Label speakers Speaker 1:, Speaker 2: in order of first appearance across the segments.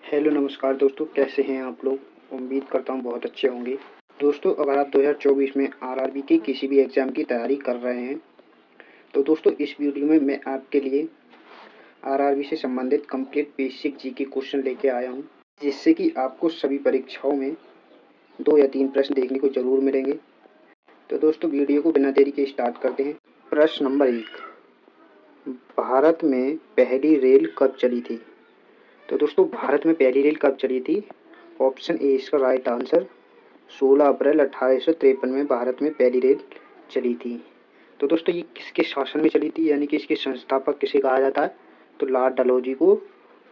Speaker 1: Hello नमस्कार दोस्तों, कैसे हैं आप लोग। उम्मीद करता हूँ बहुत अच्छे होंगे। दोस्तों, अगर आप 2024 में आरआरबी के किसी भी एग्ज़ाम की तैयारी कर रहे हैं तो दोस्तों इस वीडियो में मैं आपके लिए आरआरबी से संबंधित कंप्लीट बेसिक जीके क्वेश्चन लेके आया हूँ, जिससे कि आपको सभी परीक्षाओं में 2 या 3 प्रश्न देखने को ज़रूर मिलेंगे। तो दोस्तों वीडियो को बिना देरी के स्टार्ट करते हैं। प्रश्न नंबर 1, भारत में पहली रेल कब चली थी। तो दोस्तों भारत में पहली रेल कब चली थी। ऑप्शन ए इसका राइट आंसर 16 अप्रैल 1853 में भारत में पहली रेल चली थी। तो दोस्तों ये किसके शासन में चली थी, यानी कि इसके संस्थापक किसे कहा जाता है। तो लॉर्ड डलहौजी को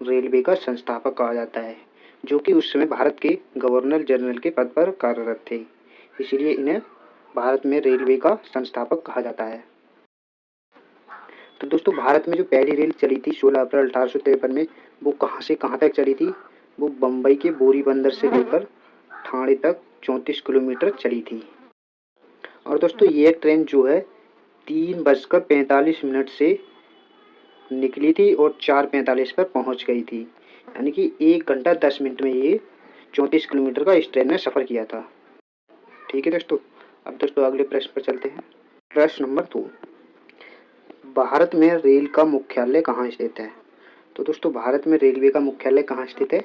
Speaker 1: रेलवे का संस्थापक कहा जाता है, जो कि उस समय भारत के गवर्नर जनरल के पद पर कार्यरत थे। इसीलिए इन्हें भारत में रेलवे का संस्थापक कहा जाता है। तो दोस्तों भारत में जो पहली रेल चली थी 16 अप्रैल 1853 में, वो कहाँ से कहाँ तक चली थी। वो बम्बई के बोरी बंदर से लेकर ठाणे तक 34 किलोमीटर चली थी। और दोस्तों ये ट्रेन जो है 3:45 से निकली थी और 4:45 पर पहुंच गई थी, यानी कि 1 घंटा 10 मिनट में ये 34 किलोमीटर का इस ट्रेन ने सफ़र किया था। ठीक है दोस्तों, अब दोस्तों अगले प्रश्न पर चलते हैं। प्रश्न नंबर 2, भारत में रेल का मुख्यालय कहाँ स्थित है। तो दोस्तों भारत में रेलवे का मुख्यालय कहाँ स्थित है।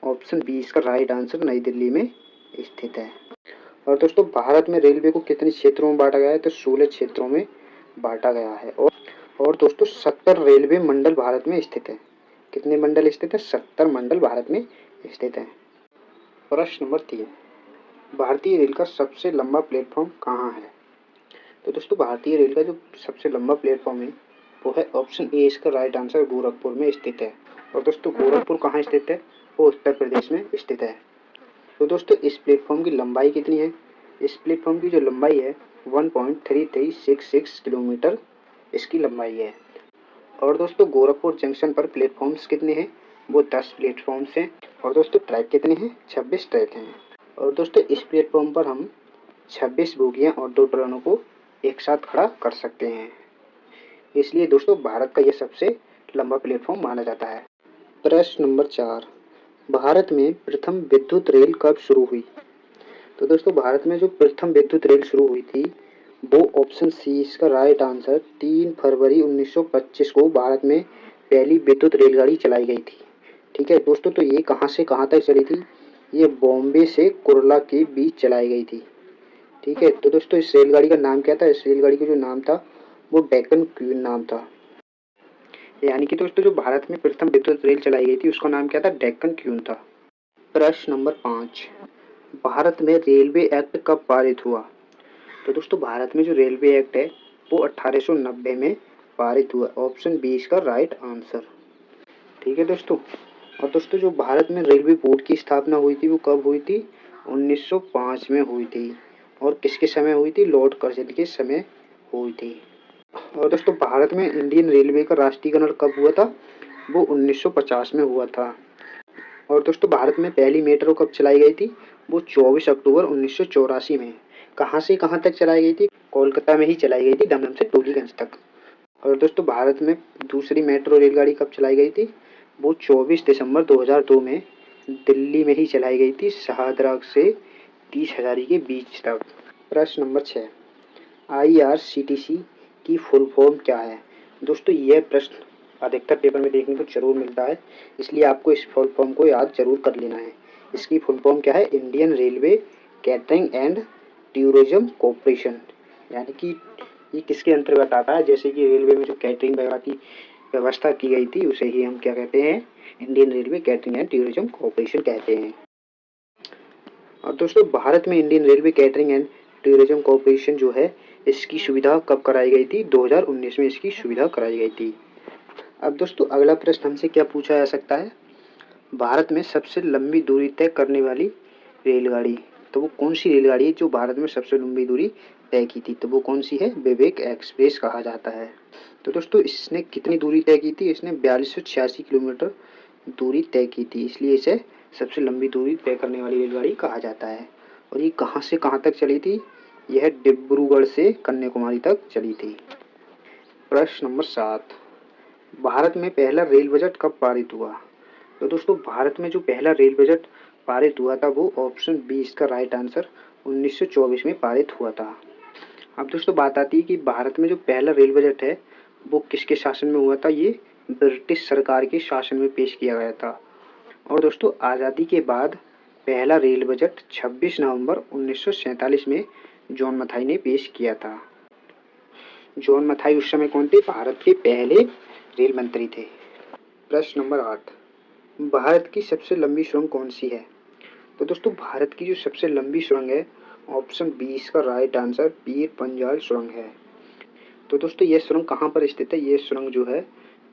Speaker 1: ऑप्शन बी इसका राइट आंसर नई दिल्ली में स्थित है। और दोस्तों भारत में रेलवे को कितने क्षेत्रों में बांटा गया है। तो 16 क्षेत्रों में बांटा गया है। और दोस्तों 70 रेलवे मंडल भारत में स्थित है। कितने मंडल स्थित है। 70 मंडल भारत में स्थित है। प्रश्न नंबर 3, भारतीय रेल का सबसे लंबा प्लेटफॉर्म कहाँ है। तो दोस्तों भारतीय रेल का जो सबसे लंबा प्लेटफॉर्म है वो है ऑप्शन ए इसका राइट आंसर गोरखपुर में स्थित है। और दोस्तों गोरखपुर कहाँ स्थित है। वो उत्तर प्रदेश में स्थित है। तो दोस्तों इस प्लेटफॉर्म की लंबाई कितनी है। इस प्लेटफॉर्म की जो लंबाई है 1.3366 किलोमीटर इसकी लंबाई है। और दोस्तों गोरखपुर जंक्शन पर प्लेटफॉर्म्स कितने हैं। वो 10 प्लेटफॉर्म्स हैं। और दोस्तों ट्रैक कितने हैं। 26 ट्रैक हैं। और दोस्तों इस प्लेटफॉर्म पर हम 26 बोगियां और 2 ट्रेनों को एक साथ खड़ा कर सकते हैं। इसलिए दोस्तों भारत का यह सबसे लंबा प्लेटफॉर्म माना जाता है। प्रश्न नंबर 4, भारत में प्रथम विद्युत रेल कब शुरू हुई। तो दोस्तों भारत में जो प्रथम विद्युत रेल शुरू हुई थी वो ऑप्शन सी इसका राइट आंसर 3 फरवरी 1925 को भारत में पहली विद्युत रेलगाड़ी चलाई गई थी। ठीक है दोस्तों, तो ये कहाँ से कहाँ तक चली थी। ये बॉम्बे से कुर्ला के बीच चलाई गई थी। ठीक है, तो दोस्तों इस रेलगाड़ी का नाम क्या था। इस रेलगाड़ी का जो नाम था वो डेक्कन क्वीन नाम था। यानी कि दोस्तों जो भारत में प्रथम विद्युत रेल चलाई गई थी उसका नाम क्या था। डेक्कन क्वीन था। प्रश्न नंबर 5, भारत में रेलवे एक्ट कब पारित हुआ। तो दोस्तों भारत में जो रेलवे एक्ट है वो 1890 में पारित हुआ। ऑप्शन बी इसका राइट आंसर। ठीक है दोस्तों, और दोस्तों जो भारत में रेलवे बोर्ड की स्थापना हुई थी वो कब हुई थी। 1905 में हुई थी। और किसके समय हुई थी। लॉर्ड कर्जन के समय हुई थी। और दोस्तों भारत में इंडियन रेलवे का राष्ट्रीयकरण कब हुआ था। वो 1950 में हुआ था। और दोस्तों भारत में पहली मेट्रो कब चलाई गई थी। वो 24 अक्टूबर 1984 में। कहाँ से कहाँ तक चलाई गई थी। कोलकाता में ही चलाई गई थी, दमदम से टोलीगंज तक। और दोस्तों भारत में दूसरी मेट्रो रेलगाड़ी कब चलाई गई थी। वो 24 दिसंबर 2002 में दिल्ली में ही चलाई गई थी, शाहदरा से 30 हजारी के बीच तक। प्रश्न नंबर 6, IRCTC की फुल फॉर्म क्या है। दोस्तों यह प्रश्न अधिकतर पेपर में देखने को जरूर मिलता है, इसलिए आपको इस फुल फॉर्म को याद जरूर कर लेना है। इसकी फुल फॉर्म क्या है। Indian railway catering and tourism corporation. यानी कि ये किसके अंतर्गत आता है। जैसे कि रेलवे में जो कैटरिंग वगैरह की व्यवस्था की गई थी उसे ही हम क्या कहते हैं। Indian railway catering and tourism corporation कहते हैं। और दोस्तों भारत में Indian railway catering and tourism corporation जो है इसकी सुविधा कब कराई गई थी। 2019 में इसकी सुविधा कराई गई थी। अब दोस्तों अगला प्रश्न हमसे क्या पूछा जा सकता है। भारत में सबसे लंबी दूरी तय करने वाली रेलगाड़ी। तो वो कौन सी रेलगाड़ी है जो भारत में सबसे लंबी दूरी तय की थी। तो वो कौन सी है। विवेक एक्सप्रेस कहा जाता है। तो दोस्तों इसने कितनी दूरी तय की थी। इसने 4286 किलोमीटर दूरी तय की थी, इसलिए इसे सबसे लंबी दूरी तय करने वाली रेलगाड़ी कहा जाता है। और ये कहाँ से कहाँ तक चली थी। यह डिब्रूगढ़ से कन्याकुमारी तक चली थी। प्रश्न नंबर 7, भारत में पहला रेल बजट कब पारित हुआ। तो दोस्तों भारत में जो पहला रेल बजट पारित हुआ था वो ऑप्शन बी इसका राइट आंसर 1924 में पारित हुआ था। अब दोस्तों बात आती है कि भारत में जो पहला रेल बजट है वो किसके शासन में हुआ था। ये ब्रिटिश सरकार के शासन में पेश किया गया था। और दोस्तों आज़ादी के बाद पहला रेल बजट 26 नवंबर 1947 में जॉन मथाई ने पेश किया था। जॉन मथाई उस समय कौन थे? भारत के पहले रेल मंत्री थे। प्रश्न नंबर 8, भारत की सबसे लंबी सुरंग कौन सी है? तो दोस्तों भारत की जो सबसे लंबी सुरंग है ऑप्शन बी इसका राइट आंसर पीर पंजाल सुरंग है। तो दोस्तों ये सुरंग कहाँ पर स्थित है? ये सुरंग जो है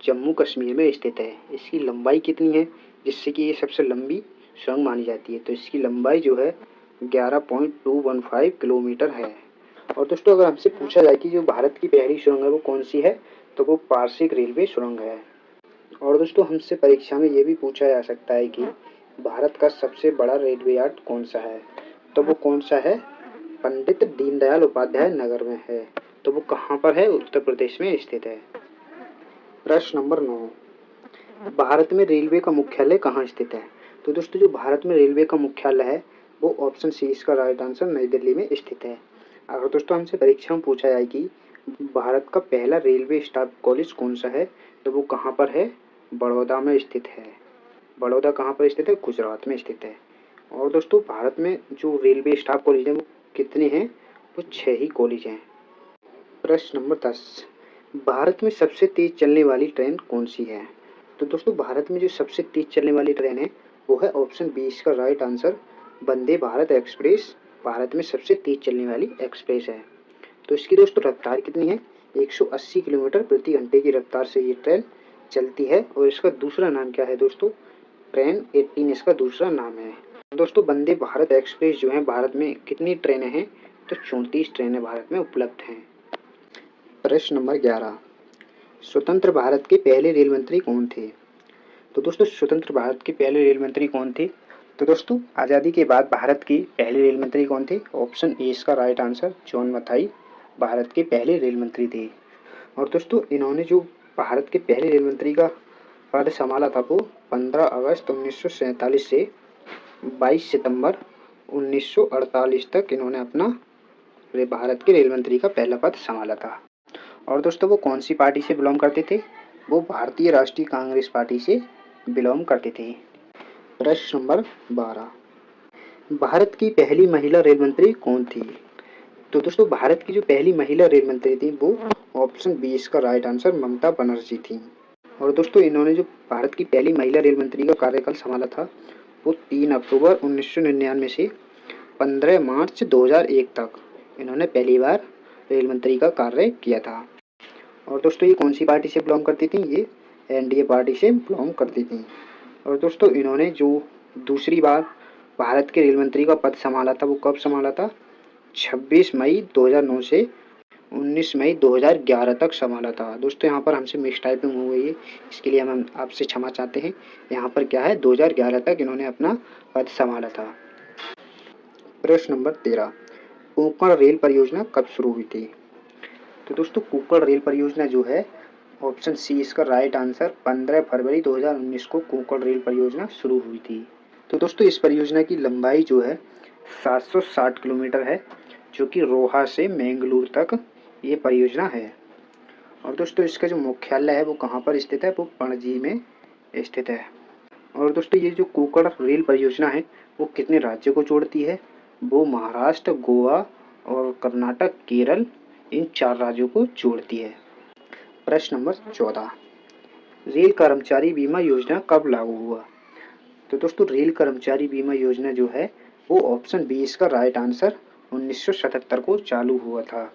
Speaker 1: जम्मू कश्मीर में स्थित है। इसकी लंबाई कितनी है जिससे कि ये सबसे लंबी सुरंग मानी जाती है? तो इसकी लंबाई जो है 11.215 किलोमीटर है। और दोस्तों अगर हमसे पूछा जाए कि जो भारत की पहली सुरंग है वो कौन सी है, तो वो पारसिक रेलवे सुरंग है। और दोस्तों हमसे परीक्षा में ये भी पूछा जा सकता है कि भारत का सबसे बड़ा रेलवे यार्ड कौन सा है? तो वो कौन सा है? पंडित दीनदयाल उपाध्याय नगर में है। तो वो कहाँ पर है? उत्तर प्रदेश में स्थित है। प्रश्न नंबर 9, भारत में रेलवे का मुख्यालय कहाँ स्थित है? तो दोस्तों जो भारत में रेलवे का मुख्यालय है वो ऑप्शन सी इसका राइट आंसर नई दिल्ली में स्थित है। अगर दोस्तों हमसे परीक्षा में पूछा जाए कि भारत का पहला रेलवे स्टाफ कॉलेज कौन सा है, तो वो कहाँ पर है? बड़ौदा में स्थित है। बड़ौदा कहाँ पर स्थित है? गुजरात में स्थित है। और दोस्तों भारत में जो रेलवे स्टाफ कॉलेज हैं वो कितने हैं? वो 6 ही कॉलेज हैं। प्रश्न नंबर 10, भारत में सबसे तेज चलने वाली ट्रेन कौन सी है? तो दोस्तों भारत में जो सबसे तेज चलने वाली ट्रेन है वो है ऑप्शन बी इसका right answer Vande Bharat express. Bharat में सबसे तेज चलने वाली एक्सप्रेस है। तो इसकी दोस्तों रफ्तार कितनी है? 180 किलोमीटर प्रति घंटे की रफ्तार से ये ट्रेन चलती है। और इसका दूसरा नाम क्या है दोस्तों? ट्रेन 18 इसका दूसरा नाम है। दोस्तों वंदे भारत एक्सप्रेस जो है भारत में कितनी ट्रेनें हैं? तो 34 ट्रेनें भारत में उपलब्ध हैं। प्रश्न नंबर 11, स्वतंत्र भारत के पहले रेल मंत्री कौन थे? तो दोस्तों स्वतंत्र भारत के पहले रेल मंत्री कौन थे? तो दोस्तों आज़ादी के बाद भारत के पहले रेल मंत्री कौन थे? ऑप्शन ए इसका right answer John Mathai Bharat के पहले रेल मंत्री थे। और दोस्तों इन्होंने जो भारत के पहले रेल मंत्री का पद संभाला था वो 15 अगस्त 1947 से 22 सितंबर 1948 तक इन्होंने अपना भारत के रेल मंत्री का पहला पद संभाला था। और दोस्तों वो कौन सी पार्टी से बिलोंग करते थे? वो भारतीय राष्ट्रीय कांग्रेस पार्टी से बिलोंग करते थे। प्रश्न नंबर 12, भारत की पहली महिला रेल मंत्री कौन थी? तो दोस्तों भारत की जो पहली महिला रेल मंत्री थी वो ऑप्शन बी इसका राइट आंसर ममता बनर्जी थी। और दोस्तों इन्होंने जो भारत की पहली महिला रेल मंत्री का कार्यकाल संभाला था वो 3 अक्टूबर 1999 से 15 मार्च 2001 तक इन्होंने पहली बार रेल मंत्री का कार्य किया था। और दोस्तों ये कौन सी पार्टी से बिलोंग करती थी? ये एनडीए पार्टी से बिलोंग करती थी। और दोस्तों इन्होंने जो दूसरी बार भारत के रेल मंत्री का पद संभाला था वो कब संभाला था? 26 मई 2009 से 19 मई 2011 तक संभाला था। दोस्तों यहाँ पर हमसे मिस टाइपिंग हो गई है, इसके लिए हम आपसे क्षमा चाहते हैं। यहाँ पर क्या है 2011 तक इन्होंने अपना पद संभाला था। प्रश्न नंबर 13, कोंकण रेल परियोजना कब शुरू हुई थी? तो दोस्तों कोंकण रेल परियोजना जो है ऑप्शन सी इसका राइट आंसर 15 फरवरी 2019 को कोंकण रेल परियोजना शुरू हुई थी। तो दोस्तों इस परियोजना की लंबाई जो है 760 किलोमीटर है, जो कि रोहा से मैंगलोर तक ये परियोजना है। और दोस्तों इसका जो मुख्यालय है वो कहाँ पर स्थित है? वो पणजी में स्थित है। और दोस्तों ये जो कोंकण रेल परियोजना है वो कितने राज्यों को जोड़ती है? वो महाराष्ट्र, गोवा और कर्नाटक, केरल इन 4 राज्यों को जोड़ती है। प्रश्न नंबर 14, रेल कर्मचारी बीमा योजना कब लागू हुआ? तो दोस्तों रेल कर्मचारी बीमा योजना जो है वो ऑप्शन बी इसका राइट आंसर 1977 को चालू हुआ था।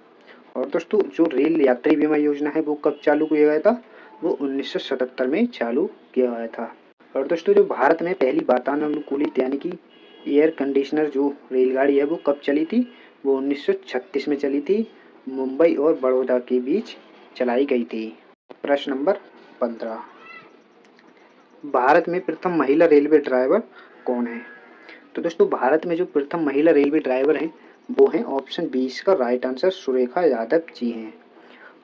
Speaker 1: और दोस्तों जो रेल यात्री बीमा योजना है वो कब चालू किया गया था? वो 1977 में चालू किया गया था। और दोस्तों जो भारत में पहली वातानुकूलित यानी कि एयर कंडीशनर जो रेलगाड़ी है वो कब चली थी? वो 1936 में चली थी। मुंबई और बड़ौदा के बीच चलाई गई थी। प्रश्न नंबर 15, भारत में प्रथम महिला रेलवे ड्राइवर कौन है? तो दोस्तों भारत में जो प्रथम महिला रेलवे ड्राइवर हैं वो हैं ऑप्शन बी इसका राइट आंसर सुरेखा यादव जी हैं।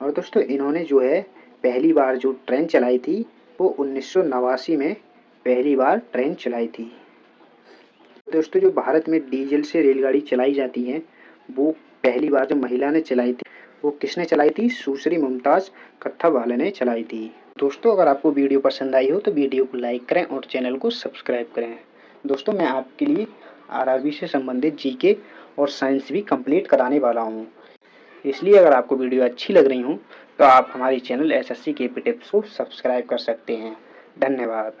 Speaker 1: और दोस्तों इन्होंने जो है पहली बार जो ट्रेन चलाई थी वो 1989 में पहली बार ट्रेन चलाई थी। दोस्तों जो भारत में डीजल से रेलगाड़ी चलाई जाती है वो पहली बार जो महिला ने चलाई थी वो किसने चलाई थी? सुश्री मुमताज़ कत्थावाला ने चलाई थी। दोस्तों अगर आपको वीडियो पसंद आई हो तो वीडियो को लाइक करें और चैनल को सब्सक्राइब करें। दोस्तों मैं आपके लिए आरआरबी से संबंधित जीके और साइंस भी कंप्लीट कराने वाला हूँ, इसलिए अगर आपको वीडियो अच्छी लग रही हो तो आप हमारी चैनल एसएससी केपी टिप्स को सब्सक्राइब कर सकते हैं। धन्यवाद।